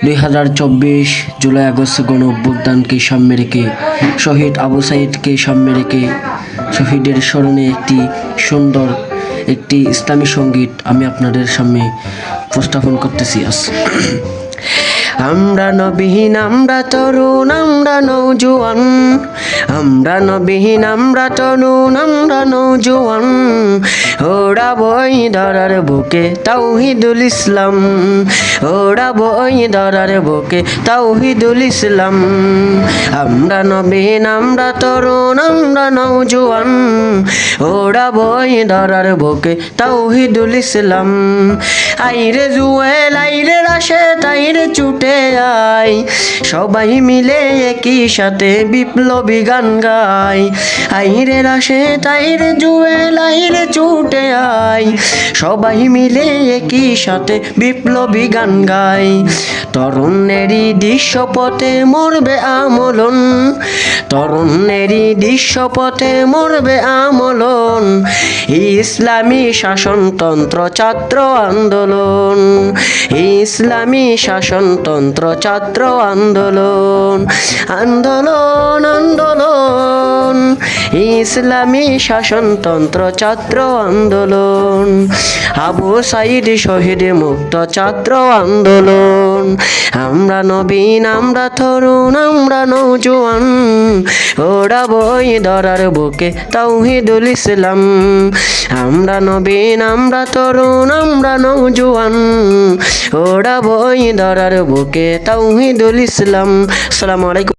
2024 July August গণ অভ্যুত্থানকে সামনে রেখে শহীদ আবু সাঈদকে সামনে রেখে শহীদের স্মরণে একটি সুন্দর একটি ইসলামী সঙ্গীত আমি আপনাদের সামনে উপস্থাপন করতেছি আজ। আমরা নবীন, আমরা তরুণ, আমরা নৌজওয়ান, আমরা নবীন, আমরা তরুণ, আমরা নৌজওয়ান, ওড়াবো এই ধরার বুকে তাওহীদুল ইসলাম, ওড়াবো এই ধরার বুকে তাওহীদুল ইসলাম। আমরা নবীন, আমরা তরুণ, আমরা নৌজওয়ান, ওড়াবো এই ধরার বুকে তাওহীদুল ইসলাম। আইরে জুয়েল, আইরে রাশেদ, আইরে ছুটে আয়, সবাই মিলে একই সাথে বিপ্লবী গান গাই। আইরে রাশেদ, আইরে জুয়েল, আইরে ছুটে আয়, সবাই মিলে একই সাথে বিপ্লবী গান গাই। তরুণেরই দৃশ্যপথে মরবে আমলন, তরুণেরই দৃশ্যপথে মরবে আমলন, ইসলামী শাসনতন্ত্র ছাত্র আন্দোলন, ইসলামী শাসনতন্ত্র ছাত্র আন্দোলন, আন্দোলন আন্দোলন, ইসলামী শাসনতন্ত্র ছাত্র আন্দোলন, আবু সাঈদ শহীদ মুক্ত ছাত্র আন্দোলন। আমরা নবীন, আমরা তরুণ, আমরা নৌজওয়ান, ওড়াবো এই ধরার বুকে তাওহীদুল ইসলাম। আমরা নবীন, আমরা তরুণ, আমরা নৌজওয়ান, ওড়াবো এই ধরার বুকে তাওহীদুল ইসলাম। আসসালামু আলাইকুম।